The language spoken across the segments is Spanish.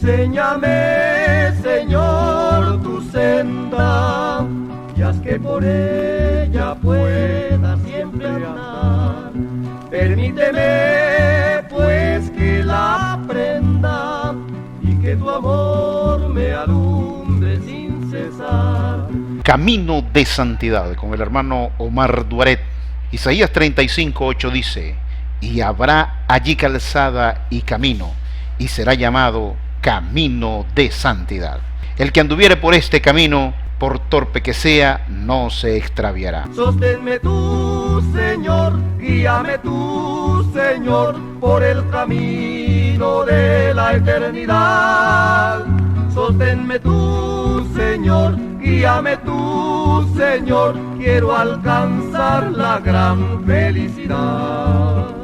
Enséñame, Señor, tu senda, y haz que por ella pueda siempre andar. Permíteme, pues, que la aprenda, y que tu amor me alumbre sin cesar. Camino de santidad, con el hermano Omar Duaret. Isaías 35:8 dice: y habrá allí calzada y camino, y será llamado camino de santidad. El que anduviere por este camino, por torpe que sea, no se extraviará. Sosténme tú, Señor, guíame tú, Señor, por el camino de la eternidad. Sosténme tú, Señor, guíame tú, Señor, quiero alcanzar la gran felicidad.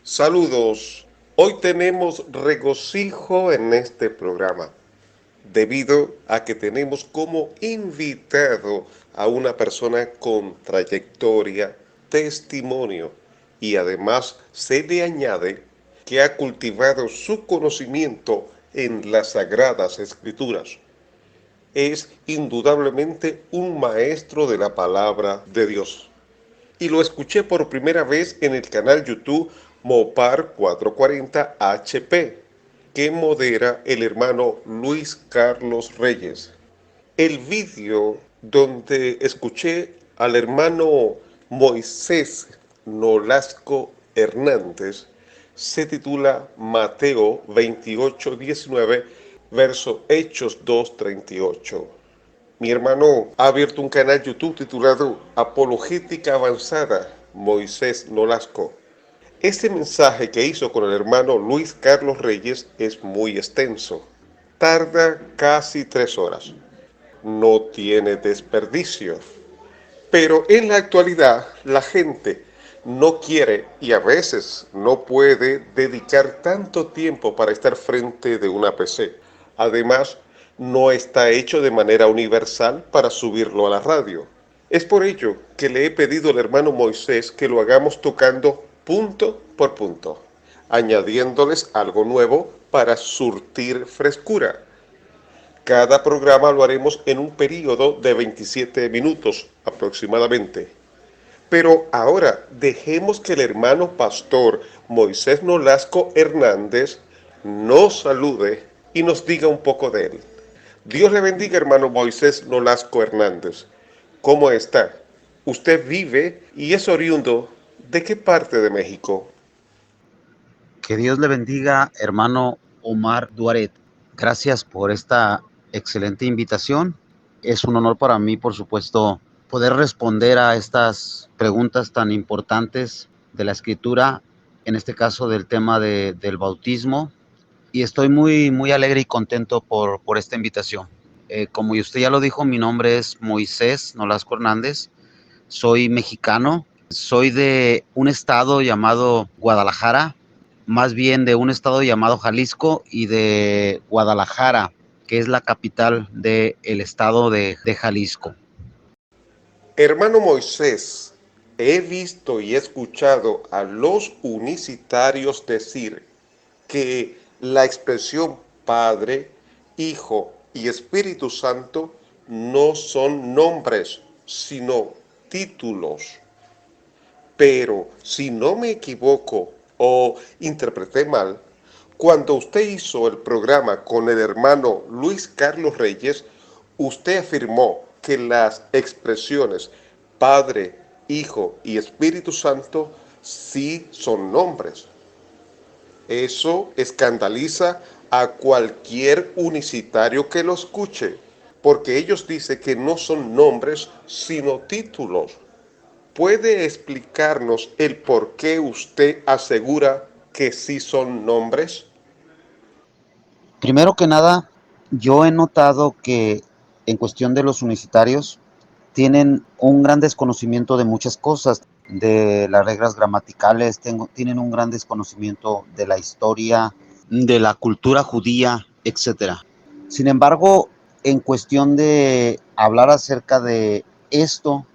Saludos, hoy tenemos regocijo en este programa, debido a que tenemos como invitado a una persona con trayectoria, testimonio, y además se le añade que ha cultivado su conocimiento en las Sagradas Escrituras. Es indudablemente un maestro de la palabra de Dios. Y lo escuché por primera vez en el canal YouTube Mopar 440 HP, que modera el hermano Luis Carlos Reyes. El vídeo donde escuché al hermano Moisés Nolasco Hernández se titula Mateo 28:19, verso Hechos 2:38. Mi hermano ha abierto un canal YouTube titulado Apologética Avanzada Moisés Nolasco. Este mensaje que hizo con el hermano Luis Carlos Reyes es muy extenso. Tarda casi 3 horas. No tiene desperdicio. Pero en la actualidad la gente no quiere y a veces no puede dedicar tanto tiempo para estar frente de una PC. Además, no está hecho de manera universal para subirlo a la radio. Es por ello que le he pedido al hermano Moisés que lo hagamos tocando punto por punto, añadiéndoles algo nuevo para surtir frescura. Cada programa lo haremos en un periodo de 27 minutos aproximadamente. Pero ahora dejemos que el hermano pastor Moisés Nolasco Hernández nos salude y nos diga un poco de él. Dios le bendiga, hermano Moisés Nolasco Hernández. ¿Cómo está? Usted vive y es oriundo ¿de qué parte de México? Que Dios le bendiga, hermano Omar Duaret. Gracias por esta excelente invitación. Es un honor para mí, por supuesto, poder responder a estas preguntas tan importantes de la Escritura, en este caso del tema del bautismo. Y estoy muy alegre y contento por esta invitación. Como usted ya lo dijo, mi nombre es Moisés Nolasco Hernández. Soy mexicano. Soy de un estado llamado Guadalajara, más bien de un estado llamado Jalisco y de Guadalajara, que es la capital del estado de Jalisco. Hermano Moisés, he visto y he escuchado a los unicitarios decir que la expresión Padre, Hijo y Espíritu Santo no son nombres, sino títulos. Pero si no me equivoco o interpreté mal, cuando usted hizo el programa con el hermano Luis Carlos Reyes, usted afirmó que las expresiones Padre, Hijo y Espíritu Santo sí son nombres. Eso escandaliza a cualquier unicitario que lo escuche, porque ellos dicen que no son nombres, sino títulos. ¿Puede explicarnos el por qué usted asegura que sí son nombres? Primero que nada, yo he notado que en cuestión de los unicitarios tienen un gran desconocimiento de muchas cosas, de las reglas gramaticales, tienen un gran desconocimiento de la historia, de la cultura judía, etc. Sin embargo, en cuestión de hablar acerca de esto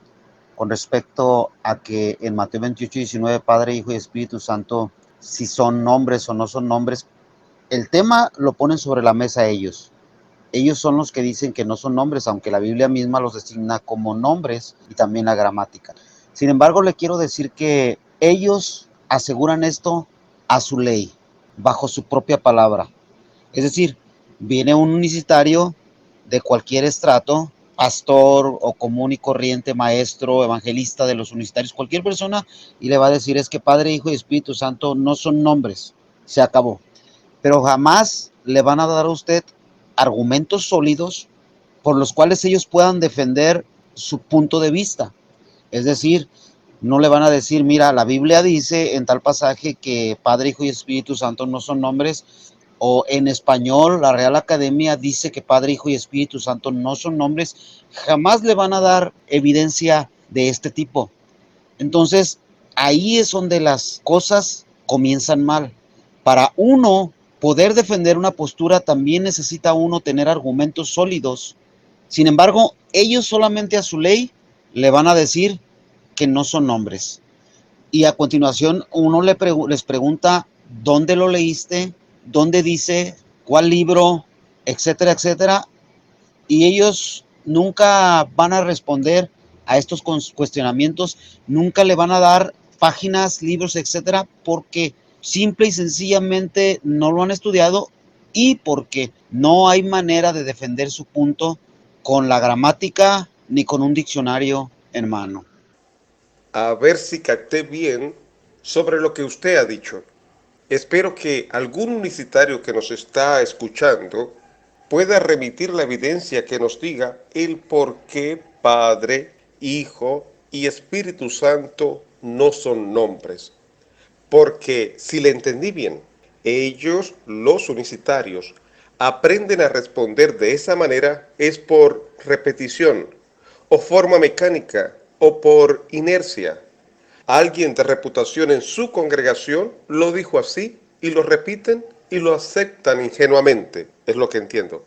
con respecto a que en Mateo 28:19, Padre, Hijo y Espíritu Santo, si son nombres o no son nombres, el tema lo ponen sobre la mesa ellos. Ellos son los que dicen que no son nombres, aunque la Biblia misma los designa como nombres y también la gramática. Sin embargo, le quiero decir que ellos aseguran esto a su ley, bajo su propia palabra. Es decir, viene un unicitario de cualquier estrato, pastor o común y corriente, maestro, evangelista de los unicitarios, cualquier persona, y le va a decir es que Padre, Hijo y Espíritu Santo no son nombres, se acabó. Pero jamás le van a dar a usted argumentos sólidos por los cuales ellos puedan defender su punto de vista. Es decir, no le van a decir, mira, la Biblia dice en tal pasaje que Padre, Hijo y Espíritu Santo no son nombres, o en español la Real Academia dice que Padre, Hijo y Espíritu Santo no son nombres. Jamás le van a dar evidencia de este tipo. Entonces, ahí es donde las cosas comienzan mal. Para uno poder defender una postura, también necesita uno tener argumentos sólidos. Sin embargo, ellos solamente a su ley le van a decir que no son nombres. Y a continuación uno les pregunta, ¿dónde lo leíste? ¿Dónde dice? ¿Cuál libro? Etcétera, etcétera. Y ellos nunca van a responder a estos cuestionamientos, nunca le van a dar páginas, libros, etcétera, porque simple y sencillamente no lo han estudiado y porque no hay manera de defender su punto con la gramática ni con un diccionario en mano. A ver si capté bien sobre lo que usted ha dicho. Espero que algún unicitario que nos está escuchando pueda remitir la evidencia que nos diga el por qué Padre, Hijo y Espíritu Santo no son nombres. Porque, si le entendí bien, ellos, los unicitarios, aprenden a responder de esa manera es por repetición, o forma mecánica, o por inercia. Alguien de reputación en su congregación lo dijo así y lo repiten y lo aceptan ingenuamente, es lo que entiendo.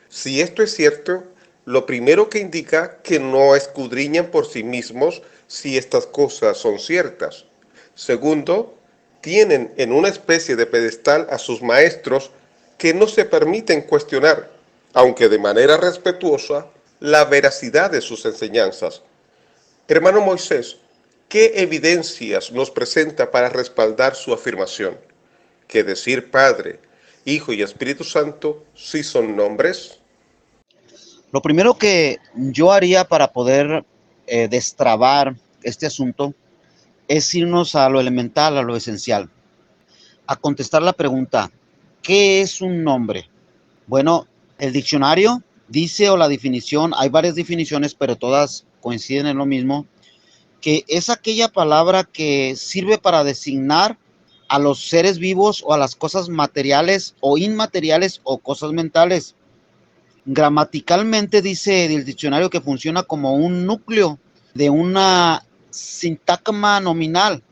Si esto es cierto, lo primero que indica que no escudriñan por sí mismos si estas cosas son ciertas. Segundo, tienen en una especie de pedestal a sus maestros que no se permiten cuestionar, aunque de manera respetuosa, la veracidad de sus enseñanzas. Hermano Moisés, ¿qué evidencias nos presenta para respaldar su afirmación? Que decir Padre, Hijo y Espíritu Santo sí son nombres. Lo primero que yo haría para poder destrabar este asunto es irnos a lo elemental, a lo esencial, a contestar la pregunta, ¿qué es un nombre? Bueno, el diccionario dice, o la definición, hay varias definiciones, pero todas coinciden en lo mismo, que es aquella palabra que sirve para designar a los seres vivos o a las cosas materiales o inmateriales o cosas mentales. Gramaticalmente dice el diccionario que funciona como un núcleo de una sintagma nominal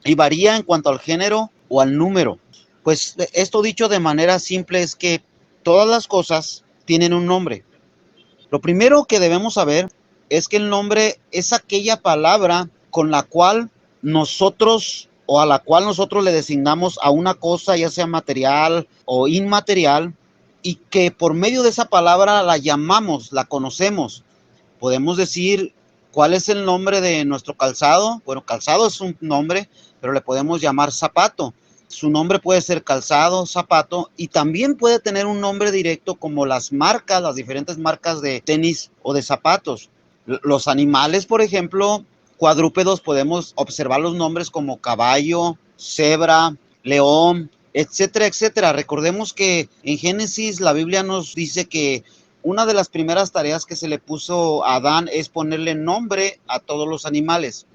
y varía en cuanto al género o al número. Pues esto dicho de manera simple es que todas las cosas tienen un nombre. Lo primero que debemos saber es que el nombre es aquella palabra con la cual nosotros o a la cual nosotros le designamos a una cosa, ya sea material o inmaterial, y que por medio de esa palabra la llamamos, la conocemos. Podemos decir cuál es el nombre de nuestro calzado. Bueno, calzado es un nombre, pero le podemos llamar zapato. Su nombre puede ser calzado, zapato, y también puede tener un nombre directo como las marcas, las diferentes marcas de tenis o de zapatos. Los animales, por ejemplo, cuadrúpedos, podemos observar los nombres como caballo, cebra, león, etcétera, etcétera. Recordemos que en Génesis la Biblia nos dice que una de las primeras tareas que se le puso a Adán es ponerle nombre a todos los animales.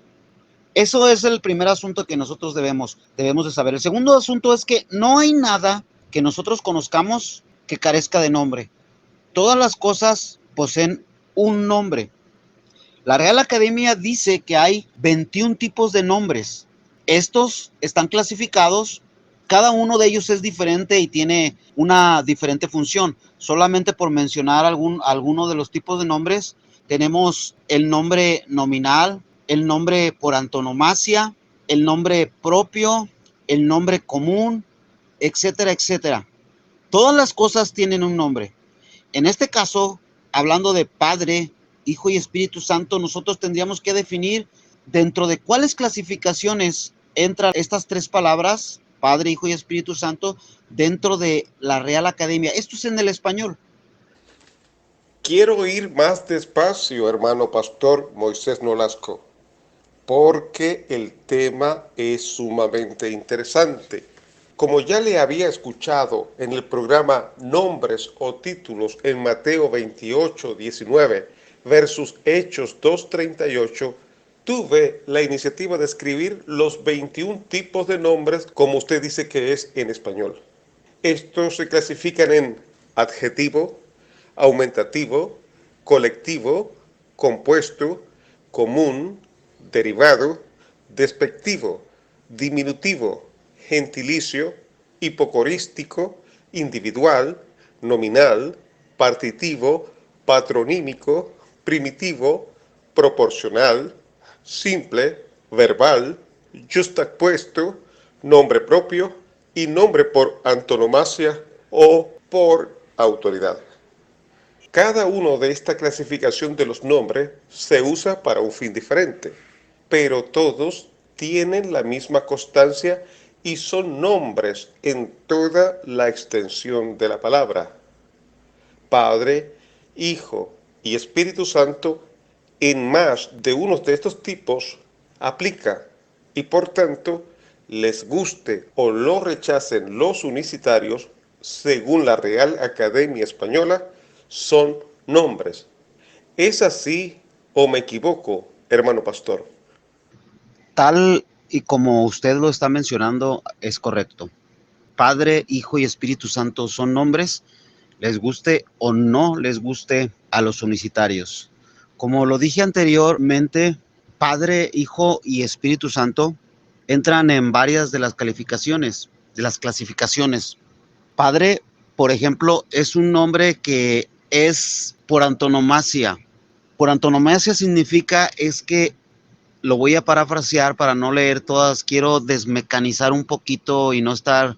Eso es el primer asunto que nosotros debemos de saber. El segundo asunto es que no hay nada que nosotros conozcamos que carezca de nombre. Todas las cosas poseen un nombre. La Real Academia dice que hay 21 tipos de nombres. Estos están clasificados Cada uno de ellos es diferente y tiene una diferente función. Solamente por mencionar alguno de los tipos de nombres, tenemos el nombre nominal, el nombre por antonomasia, el nombre propio, el nombre común, etcétera, etcétera. Todas las cosas tienen un nombre. En este caso, hablando de Padre, Hijo y Espíritu Santo, nosotros tendríamos que definir dentro de cuáles clasificaciones entran estas tres palabras, Padre, Hijo y Espíritu Santo, dentro de la Real Academia. Esto es en el español. Quiero ir más despacio, hermano pastor Moisés Nolasco, porque el tema es sumamente interesante. Como ya le había escuchado en el programa Nombres o Títulos en Mateo 28, 19 versus Hechos 2:38, tuve la iniciativa de escribir los 21 tipos de nombres como usted dice que es en español. Estos se clasifican en adjetivo, aumentativo, colectivo, compuesto, común, derivado, despectivo, diminutivo, gentilicio, hipocorístico, individual, nominal, partitivo, patronímico, primitivo, proporcional, simple, verbal, yuxtapuesto, nombre propio y nombre por antonomasia o por autoridad. Cada uno de esta clasificación de los nombres se usa para un fin diferente, pero todos tienen la misma constancia y son nombres en toda la extensión de la palabra. Padre, Hijo y Espíritu Santo en más de uno de estos tipos aplica y por tanto les guste o lo rechacen los unicitarios, según la Real Academia Española, son nombres. ¿Es así o me equivoco, hermano pastor? Tal y como usted lo está mencionando, es correcto. Padre, Hijo y Espíritu Santo son nombres, les guste o no les guste a los unicitarios. Como lo dije anteriormente, Padre, Hijo y Espíritu Santo entran en varias de las calificaciones, de las clasificaciones. Padre, por ejemplo, es un nombre que es por antonomasia. Por antonomasia significa es que, lo voy a parafrasear para no leer todas, quiero desmecanizar un poquito y no estar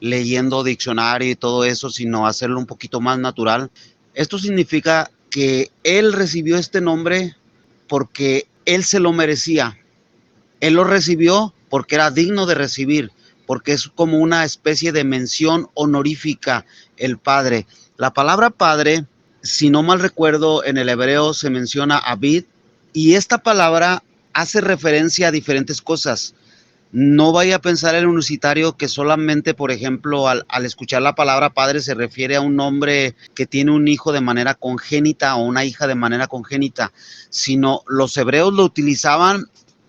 leyendo diccionario y todo eso, sino hacerlo un poquito más natural. Esto significa que él recibió este nombre porque él se lo merecía. Él lo recibió porque era digno de recibir, porque es como una especie de mención honorífica el Padre. La palabra Padre, si no mal recuerdo, en el hebreo se menciona Abid, y esta palabra hace referencia a diferentes cosas. No vaya a pensar el unicitario que solamente, por ejemplo, al escuchar la palabra padre se refiere a un hombre que tiene un hijo de manera congénita o una hija de manera congénita, sino los hebreos lo utilizaban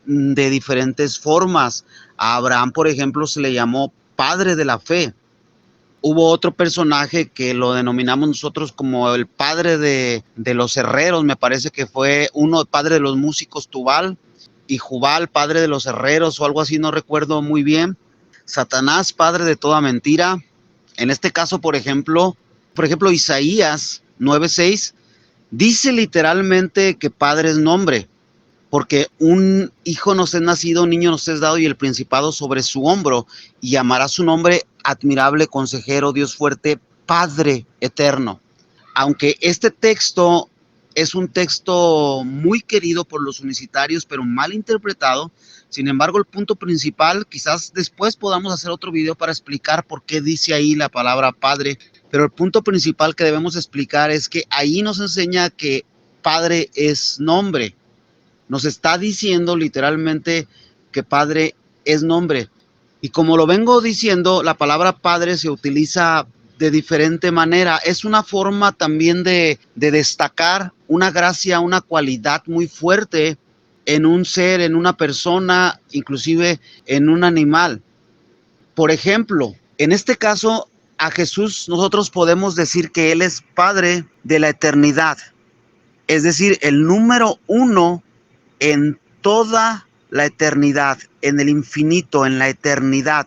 de diferentes formas. A Abraham, por ejemplo, se le llamó padre de la fe. Hubo otro personaje que lo denominamos nosotros como el padre de los herreros, me parece que fue uno, padre de los músicos, Tubal, y Jubal, padre de los herreros o algo así, no recuerdo muy bien. Satanás, padre de toda mentira. En este caso, por ejemplo, Isaías 9:6 dice literalmente que padre es nombre, porque un hijo nos es nacido, un niño nos es dado y el principado sobre su hombro, y llamará su nombre admirable, consejero, Dios fuerte, Padre eterno. Aunque este texto es un texto muy querido por los unicitarios, pero mal interpretado, sin embargo, el punto principal, quizás después podamos hacer otro video para explicar por qué dice ahí la palabra Padre, pero el punto principal que debemos explicar es que ahí nos enseña que Padre es nombre. Nos está diciendo literalmente que Padre es nombre. Y como lo vengo diciendo, la palabra Padre se utiliza de diferente manera. Es una forma también de destacar una gracia, una cualidad muy fuerte en un ser, en una persona, inclusive en un animal. Por ejemplo, en este caso, a Jesús nosotros podemos decir que Él es Padre de la eternidad. Es decir, el número uno en toda la eternidad, en el infinito, en la eternidad.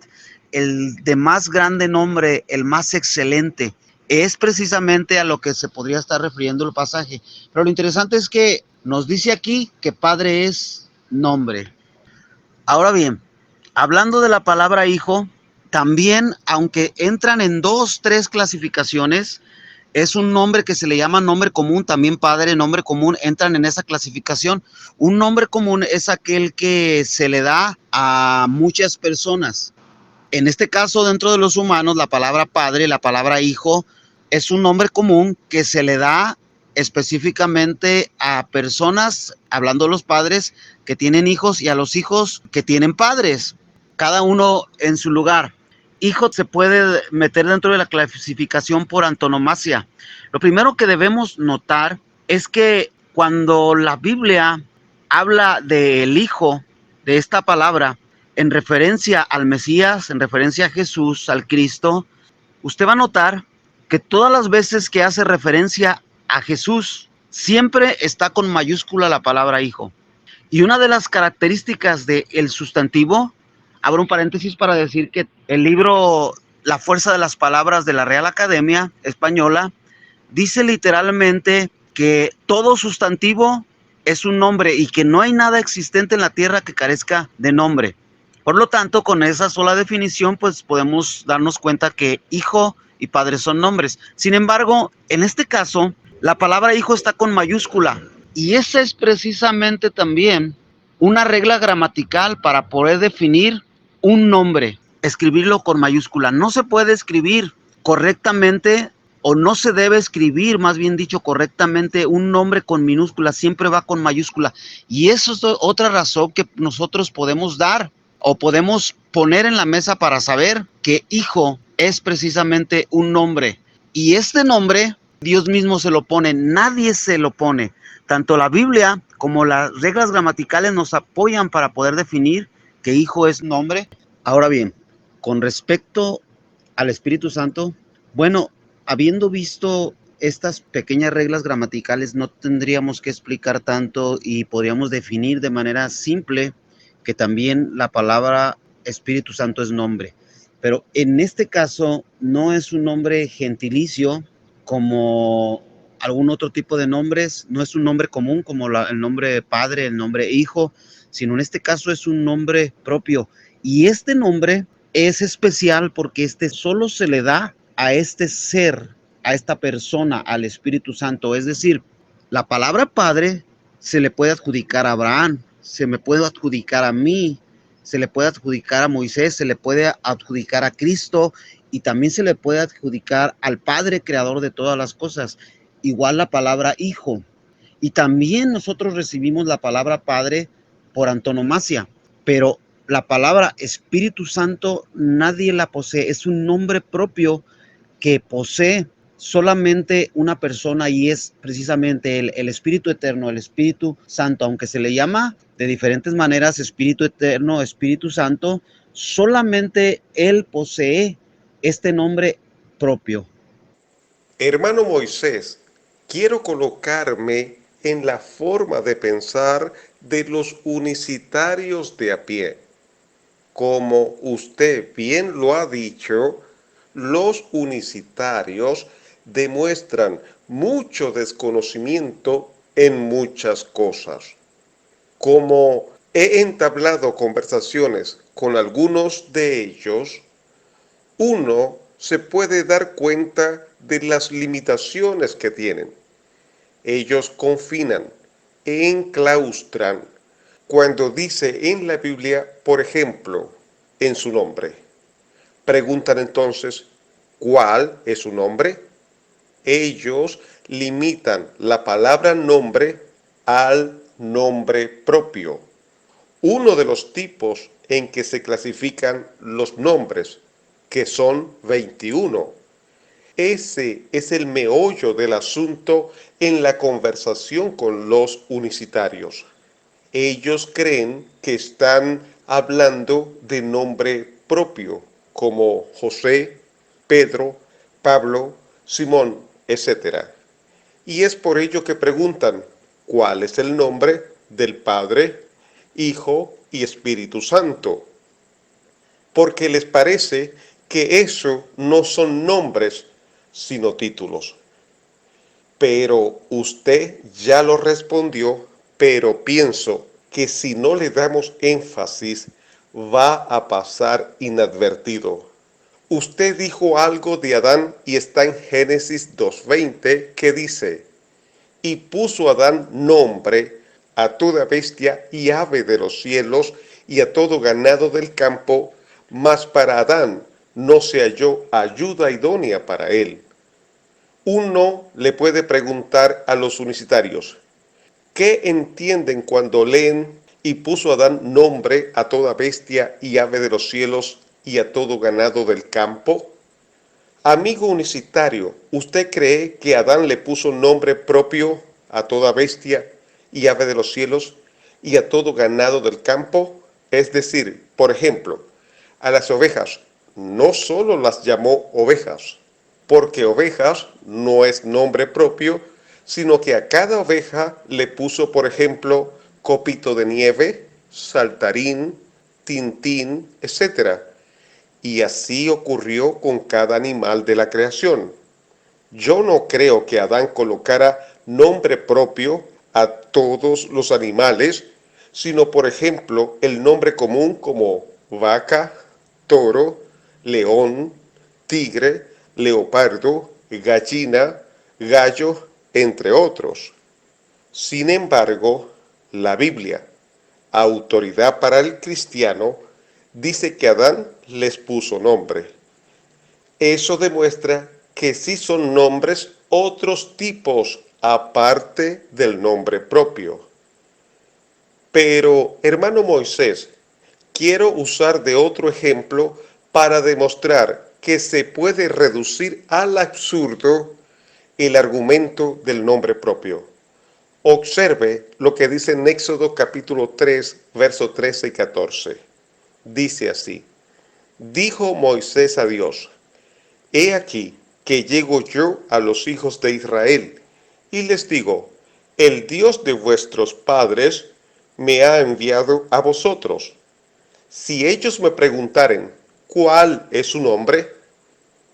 el de más grande nombre, el más excelente. Es precisamente a lo que se podría estar refiriendo el pasaje. Pero lo interesante es que nos dice aquí que Padre es nombre. Ahora bien, hablando de la palabra hijo, también, aunque entran en 2, 3 clasificaciones, es un nombre que se le llama nombre común, también padre, nombre común, entran en esa clasificación. Un nombre común es aquel que se le da a muchas personas. En este caso, dentro de los humanos, la palabra padre, la palabra hijo, es un nombre común que se le da específicamente a personas, hablando de los padres que tienen hijos y a los hijos que tienen padres, cada uno en su lugar. Hijo se puede meter dentro de la clasificación por antonomasia. Lo primero que debemos notar es que cuando la Biblia habla del hijo, de esta palabra, en referencia al Mesías, en referencia a Jesús, al Cristo, usted va a notar que todas las veces que hace referencia a Jesús, siempre está con mayúscula la palabra hijo. Y una de las características del sustantivo, abro un paréntesis para decir que el libro La fuerza de las palabras de la Real Academia Española dice literalmente que todo sustantivo es un nombre y que no hay nada existente en la tierra que carezca de nombre. Por lo tanto, con esa sola definición, pues podemos darnos cuenta que hijo y padre son nombres. Sin embargo, en este caso, la palabra hijo está con mayúscula. Y esa es precisamente también una regla gramatical para poder definir un nombre, escribirlo con mayúscula. No se puede escribir correctamente o no se debe escribir, más bien dicho, correctamente un nombre con minúscula, siempre va con mayúscula. Y eso es otra razón que nosotros podemos dar o podemos poner en la mesa para saber que hijo es precisamente un nombre. Y este nombre Dios mismo se lo pone, nadie se lo pone. Tanto la Biblia como las reglas gramaticales nos apoyan para poder definir que hijo es nombre. Ahora bien, con respecto al Espíritu Santo, bueno, habiendo visto estas pequeñas reglas gramaticales, no tendríamos que explicar tanto y podríamos definir de manera simple que también la palabra Espíritu Santo es nombre. Pero en este caso no es un nombre gentilicio como algún otro tipo de nombres, no es un nombre común como el nombre padre, el nombre hijo, sino en este caso es un nombre propio. Y este nombre es especial porque este solo se le da a este ser, a esta persona, al Espíritu Santo. Es decir, la palabra padre se le puede adjudicar a Abraham, se me puede adjudicar a mí, se le puede adjudicar a Moisés, se le puede adjudicar a Cristo y también se le puede adjudicar al Padre creador de todas las cosas. Igual la palabra hijo. Y también nosotros recibimos la palabra padre por antonomasia, pero la palabra Espíritu Santo nadie la posee, es un nombre propio que posee solamente una persona y es precisamente el Espíritu Eterno, el Espíritu Santo, aunque se le llama de diferentes maneras Espíritu Eterno, Espíritu Santo, solamente Él posee este nombre propio. Hermano Moisés, quiero colocarme en la forma de pensar de los unicitarios de a pie. Como usted bien lo ha dicho, los unicitarios demuestran mucho desconocimiento en muchas cosas. Como he entablado conversaciones con algunos de ellos, uno se puede dar cuenta de las limitaciones que tienen. Ellos confinan, enclaustran, cuando dice en la Biblia, por ejemplo, en su nombre. Preguntan entonces, ¿cuál es su nombre? Ellos limitan la palabra nombre al nombre propio. Uno de los tipos en que se clasifican los nombres, que son 21. Ese es el meollo del asunto en la conversación con los unicitarios. Ellos creen que están hablando de nombre propio, como José, Pedro, Pablo, Simón, etc. Y es por ello que preguntan, ¿cuál es el nombre del Padre, Hijo y Espíritu Santo? porque les parece que eso no son nombres, sino títulos. Pero usted ya lo respondió, pero pienso que si no le damos énfasis, va a pasar inadvertido. Usted dijo algo de Adán y está en Génesis 2:20 que dice: y puso Adán nombre a toda bestia y ave de los cielos y a todo ganado del campo, mas para Adán no se halló ayuda idónea para él. Uno le puede preguntar a los unicitarios, ¿qué entienden cuando leen y puso Adán nombre a toda bestia y ave de los cielos y a todo ganado del campo? Amigo unicitario, ¿usted cree que Adán le puso nombre propio a toda bestia y ave de los cielos y a todo ganado del campo? Es decir, por ejemplo, a las ovejas no solo las llamó ovejas, porque ovejas no es nombre propio, sino que a cada oveja le puso, por ejemplo, copito de nieve, saltarín, tintín, etc. Y así ocurrió con cada animal de la creación. Yo no creo que Adán colocara nombre propio a todos los animales, sino, por ejemplo, el nombre común como vaca, toro, león, tigre, leopardo, gallina, gallo, entre otros. Sin embargo, la Biblia, autoridad para el cristiano, dice que Adán les puso nombre. Eso demuestra que sí son nombres otros tipos aparte del nombre propio. Pero, hermano Moisés, quiero usar de otro ejemplo para demostrar que se puede reducir al absurdo el argumento del nombre propio. Observe lo que dice en Éxodo capítulo 3, versos 13 y 14. Dice así: dijo Moisés a Dios: he aquí que llego yo a los hijos de Israel, y les digo: el Dios de vuestros padres me ha enviado a vosotros. Si ellos me preguntaren, ¿cuál es su nombre?,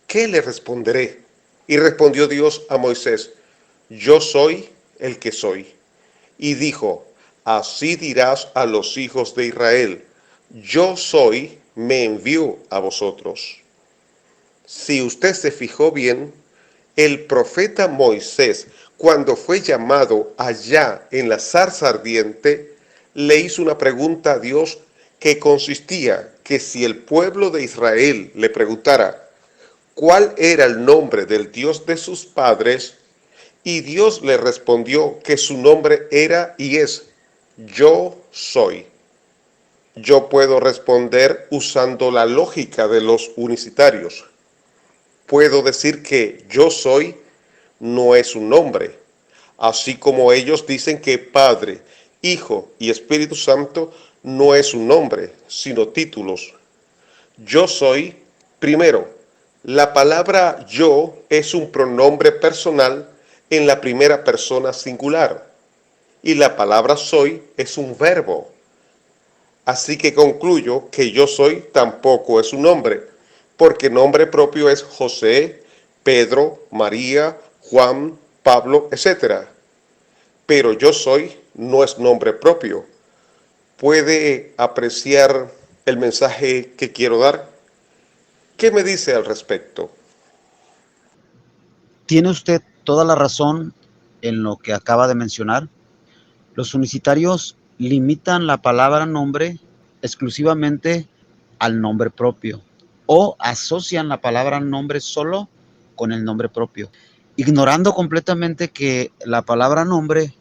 ¿qué le responderé? Y respondió Dios a Moisés: yo soy el que soy. Y dijo: así dirás a los hijos de Israel: yo soy, me envió a vosotros. Si usted se fijó bien, el profeta Moisés, cuando fue llamado allá en la zarza ardiente, le hizo una pregunta a Dios que consistía que si el pueblo de Israel le preguntara cuál era el nombre del Dios de sus padres, y Dios le respondió que su nombre era y es: yo soy. Yo puedo responder usando la lógica de los unicitarios. Puedo decir que yo soy no es un nombre, así como ellos dicen que Padre, Hijo y Espíritu Santo no es un nombre, sino títulos. Yo soy, primero, la palabra yo es un pronombre personal en la primera persona singular, y la palabra soy es un verbo. Así que concluyo que yo soy tampoco es un nombre, porque nombre propio es José, Pedro, María, Juan, Pablo, etc. Pero yo soy no es nombre propio. ¿Puede apreciar el mensaje que quiero dar? ¿Qué me dice al respecto? Tiene usted toda la razón en lo que acaba de mencionar. Los unicitarios limitan la palabra nombre exclusivamente al nombre propio o asocian la palabra nombre solo con el nombre propio, ignorando completamente que la palabra nombre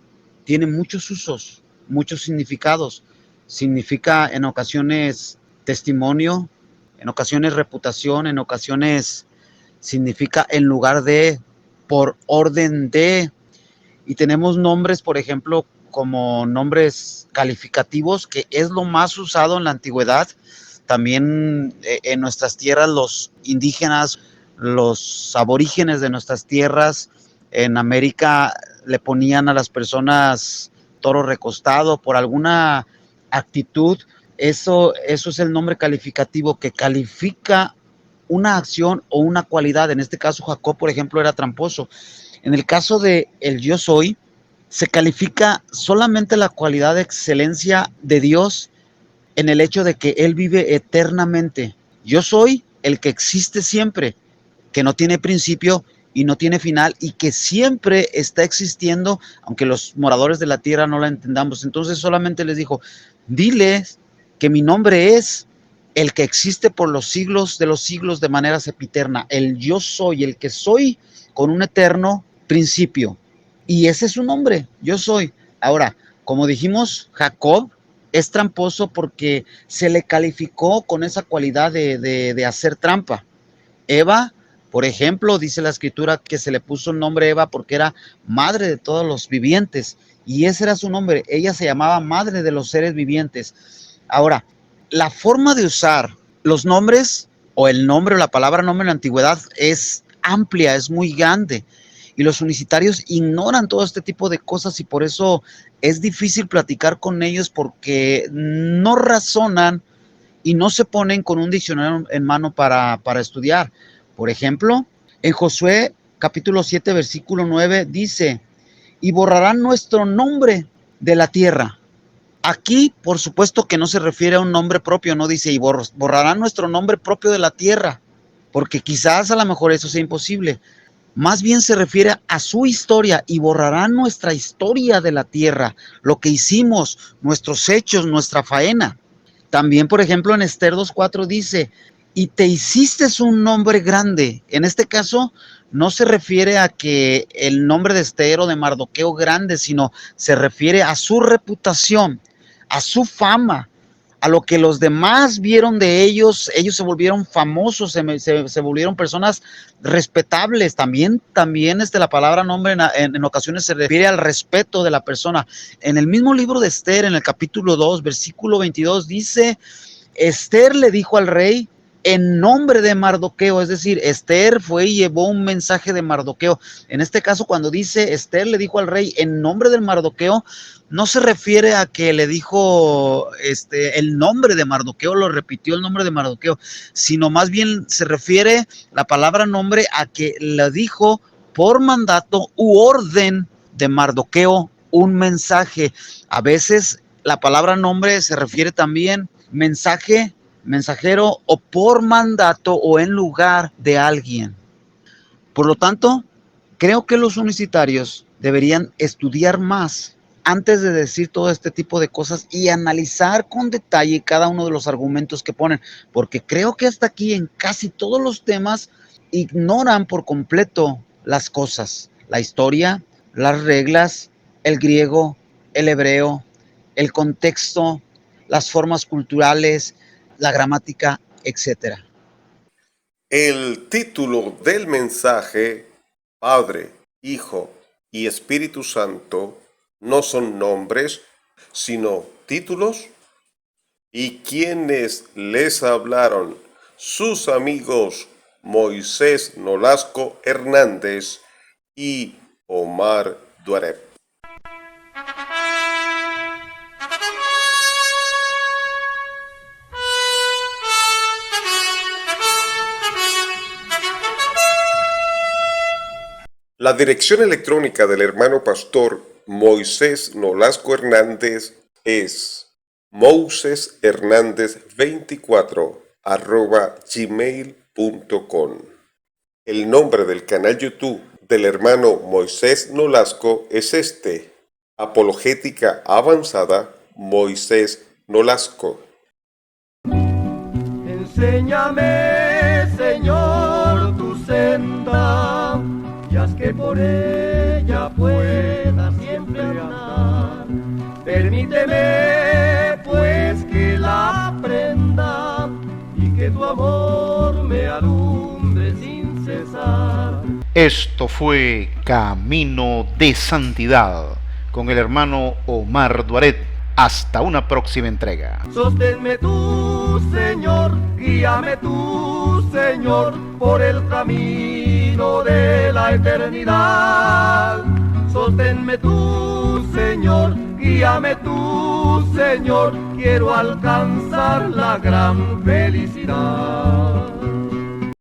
tiene muchos usos, muchos significados. Significa en ocasiones testimonio, en ocasiones reputación, en ocasiones significa en lugar de, por orden de, y tenemos nombres, por ejemplo, como nombres calificativos, que es lo más usado en la antigüedad. También en nuestras tierras, los indígenas, los aborígenes de nuestras tierras en América le ponían a las personas toro recostado por alguna actitud Eso es el nombre calificativo que califica una acción o una cualidad. En este caso, Jacob, por ejemplo, era tramposo. En el caso de el yo soy, se califica solamente la cualidad de excelencia de Dios en el hecho de que Él vive eternamente. Yo soy el que existe siempre, que no tiene principio y no tiene final y que siempre está existiendo, aunque los moradores de la tierra no la entendamos. Entonces solamente les dijo, diles que mi nombre es el que existe por los siglos de los siglos de manera sempiterna, el yo soy, el que soy con un eterno principio. Y ese es su nombre, yo soy. Ahora, como dijimos, Jacob es tramposo porque se le calificó con esa cualidad de hacer trampa. Eva, por ejemplo, dice la escritura que se le puso el nombre Eva porque era madre de todos los vivientes. Y ese era su nombre. Ella se llamaba madre de los seres vivientes. Ahora, la forma de usar los nombres o el nombre o la palabra nombre en la antigüedad es amplia, es muy grande. Y los unicitarios ignoran todo este tipo de cosas y por eso es difícil platicar con ellos porque no razonan y no se ponen con un diccionario en mano para estudiar. Por ejemplo, en Josué capítulo 7, versículo 9 dice, y borrarán nuestro nombre de la tierra. Aquí, por supuesto que no se refiere a un nombre propio, no dice, y borrarán nuestro nombre propio de la tierra, porque quizás a lo mejor eso sea imposible. Más bien se refiere a su historia y borrarán nuestra historia de la tierra, lo que hicimos, nuestros hechos, nuestra faena. También, por ejemplo, en Esther 2:4 dice, y te hiciste un nombre grande. En este caso, no se refiere a que el nombre de Esther o de Mardoqueo grande, sino se refiere a su reputación, a su fama, a lo que los demás vieron de ellos. Ellos se volvieron famosos, se volvieron personas respetables. También la palabra nombre en ocasiones se refiere al respeto de la persona. En el mismo libro de Esther, en el capítulo 2, versículo 22, dice, Esther le dijo al rey en nombre de Mardoqueo, es decir, Esther fue y llevó un mensaje de Mardoqueo. En este caso, cuando dice Esther le dijo al rey en nombre del Mardoqueo, no se refiere a que le dijo el nombre de Mardoqueo, lo repitió el nombre de Mardoqueo, sino más bien se refiere la palabra nombre a que le dijo por mandato u orden de Mardoqueo un mensaje. A veces la palabra nombre se refiere también mensaje, mensajero o por mandato o en lugar de alguien. Por lo tanto, creo que los unicitarios deberían estudiar más antes de decir todo este tipo de cosas y analizar con detalle cada uno de los argumentos que ponen, porque creo que hasta aquí en casi todos los temas ignoran por completo las cosas, la historia, las reglas, el griego, el hebreo, el contexto, las formas culturales, la gramática, etc. El título del mensaje, Padre, Hijo y Espíritu Santo, no son nombres, sino títulos. ¿Y quiénes les hablaron? Sus amigos Moisés Nolasco Hernández y Omar Duaret. La dirección electrónica del hermano pastor Moisés Nolasco Hernández es moiseshernandez24@gmail.com. El nombre del canal YouTube del hermano Moisés Nolasco es Apologética Avanzada Moisés Nolasco. Enséñame, Señor, tu senda, y haz que por ella pueda siempre andar. Permíteme, pues, que la aprenda y que tu amor me alumbre sin cesar. Esto fue Camino de Santidad con el hermano Omar Duaret. Hasta una próxima entrega. Sosténme tú, Señor, guíame tú, Señor, por el camino de la eternidad. Sosténme tú, Señor, guíame guíame tú, Señor, quiero alcanzar la gran felicidad.